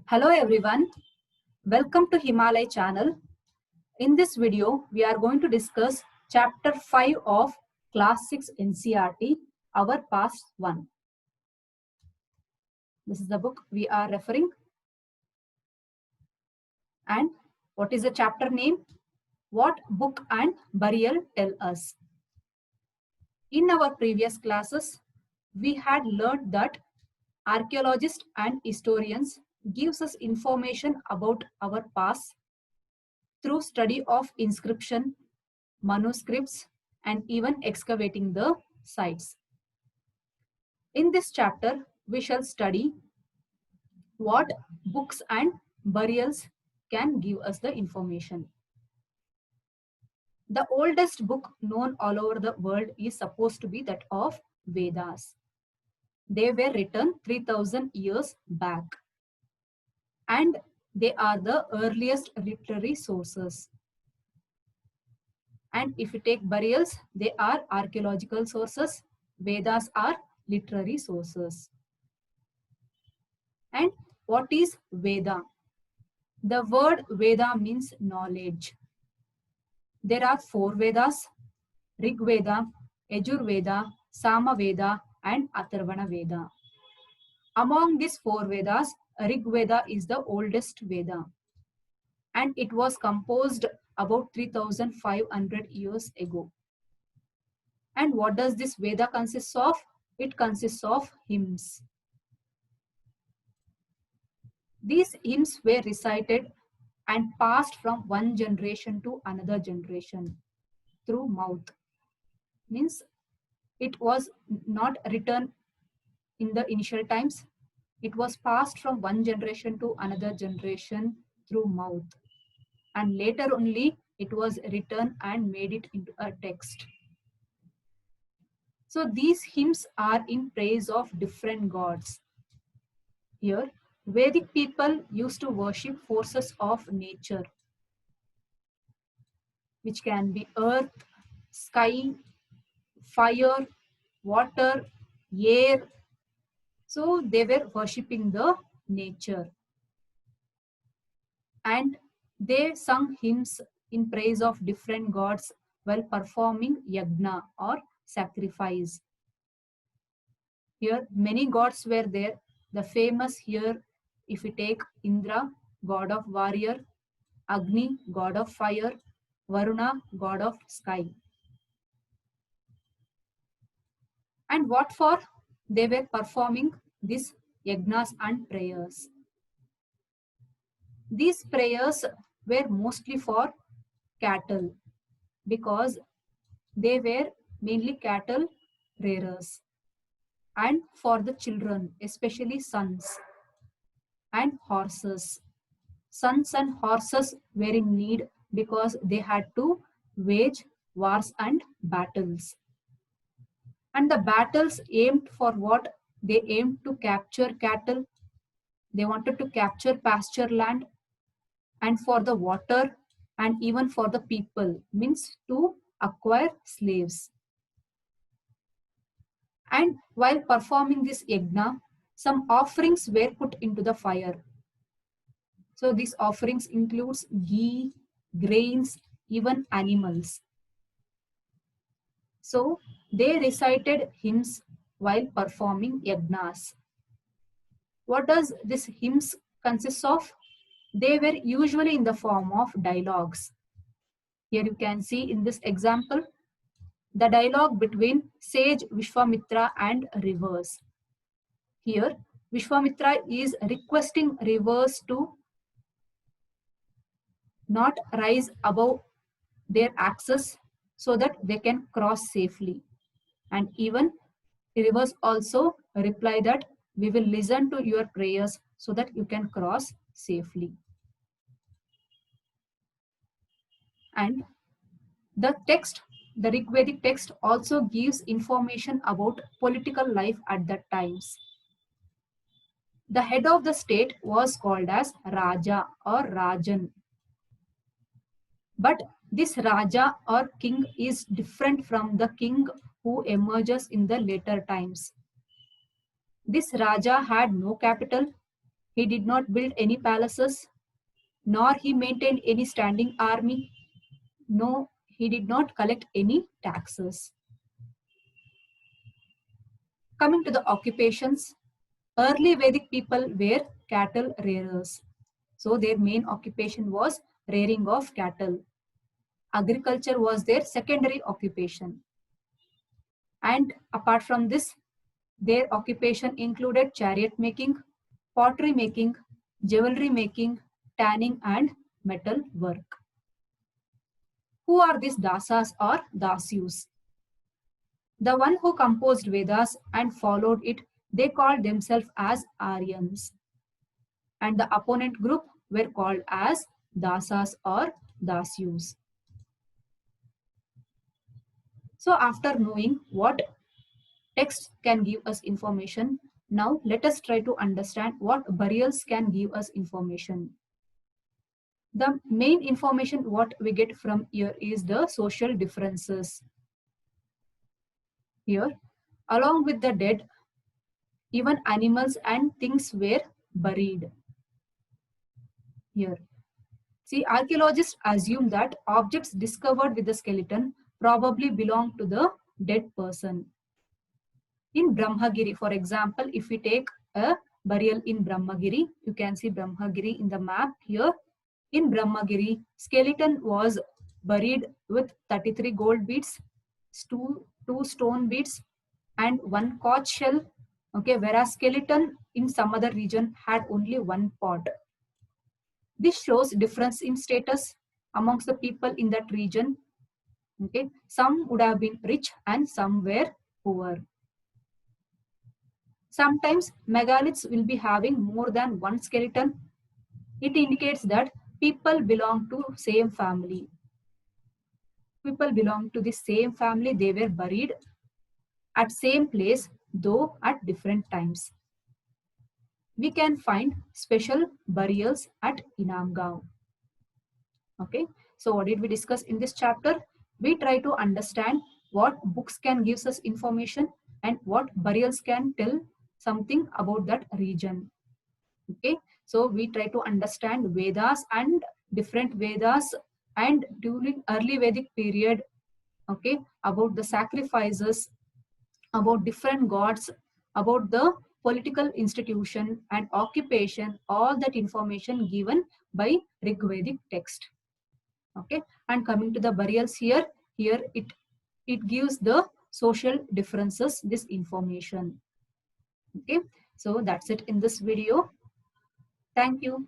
Hello everyone, welcome to Himalaya channel. In this video, we are going to discuss chapter 5 of class 6 NCERT, our past one. This is the book we are referring. And what is the chapter name? What book and burial tell us? In our previous classes, we had learned that archaeologists and historians gives us information about our past through study of inscription, manuscripts, and even excavating the sites. In this chapter, we shall study what books and burials can give us the information. The oldest book known all over the world is supposed to be that of Vedas. They were written 3000 years back, and they are the earliest literary sources. And if you take burials, they are archaeological sources. Vedas are literary sources. And what is Veda? The word Veda means knowledge. There are 4 Vedas: Rig Veda, Yajur Veda, Sama Veda, and Atharvana Veda. Among these 4 Vedas, Rig Veda is the oldest Veda, and it was composed about 3500 years ago. And what does this Veda consist of? It consists of hymns. These hymns were recited and passed from one generation to another generation through mouth. Means it was not written in the initial times. It was passed from one generation to another generation through mouth. And later only it was written and made it into a text. So these hymns are in praise of different gods. Here, Vedic people used to worship forces of nature, which can be earth, sky, fire, water, air. So they were worshipping the nature. And they sung hymns in praise of different gods while performing yagna or sacrifice. Here many gods were there. The famous here, if we take Indra, god of warrior, Agni, god of fire, Varuna, god of sky. And what for? They were performing these yagnas and prayers. These prayers were mostly for cattle because they were mainly cattle rearers, and for the children, especially sons and horses. Sons and horses were in need because they had to wage wars and battles. And the battles aimed for what? They aimed to capture cattle. They wanted to capture pasture land, and for the water, and even for the people, means to acquire slaves. And while performing this yagna, some offerings were put into the fire. So these offerings includes ghee, grains, even animals. So they recited hymns while performing yagnas. What does this hymns consist of? They were usually in the form of dialogues. Here you can see in this example, the dialogue between sage Vishwamitra and rivers. Here, Vishwamitra is requesting rivers to not rise above their axis so that they can cross safely. And even rivers also reply that we will listen to your prayers so that you can cross safely. And the text, the Rigvedic text also gives information about political life at that times. The head of the state was called as Raja or Rajan. But this Raja or king is different from the king who emerges in the later times. This Raja had no capital. He did not build any palaces, nor he maintained any standing army. No, he did not collect any taxes. Coming to the occupations, early Vedic people were cattle rearers. So their main occupation was rearing of cattle. Agriculture was their secondary occupation. And apart from this, their occupation included chariot making, pottery making, jewelry making, tanning, and metal work. Who are these dasas or dasyus? The one who composed Vedas and followed it, they called themselves as Aryans. And the opponent group were called as dasas or dasyus. So after knowing what text can give us information, now let us try to understand what burials can give us information. The main information what we get from here is the social differences. Here, along with the dead, even animals and things were buried. Here, see, archaeologists assume that objects discovered with the skeleton probably belong to the dead person. In Brahmagiri, for example, if we take a burial in Brahmagiri, you can see Brahmagiri in the map here. In Brahmagiri, skeleton was buried with 33 gold beads, two stone beads, and one conch shell. Okay, whereas skeleton in some other region had only one pot. This shows difference in status amongst the people in that region. Okay, some would have been rich and some were poor. Sometimes megaliths will be having more than one skeleton. It indicates that people belong to same family. People belong to the same family. They were buried at same place, though at different times. We can find special burials at Inamgaon. Okay, so what did we discuss in this chapter? We try to understand what books can give us information and what burials can tell something about that region. Okay, so we try to understand Vedas and different Vedas and during early Vedic period, okay, about the sacrifices, about different gods, about the political institution and occupation, all that information given by Rigvedic text. Okay, and coming to the burials here it gives the social differences, this information. Okay, so that's it in this video. Thank you.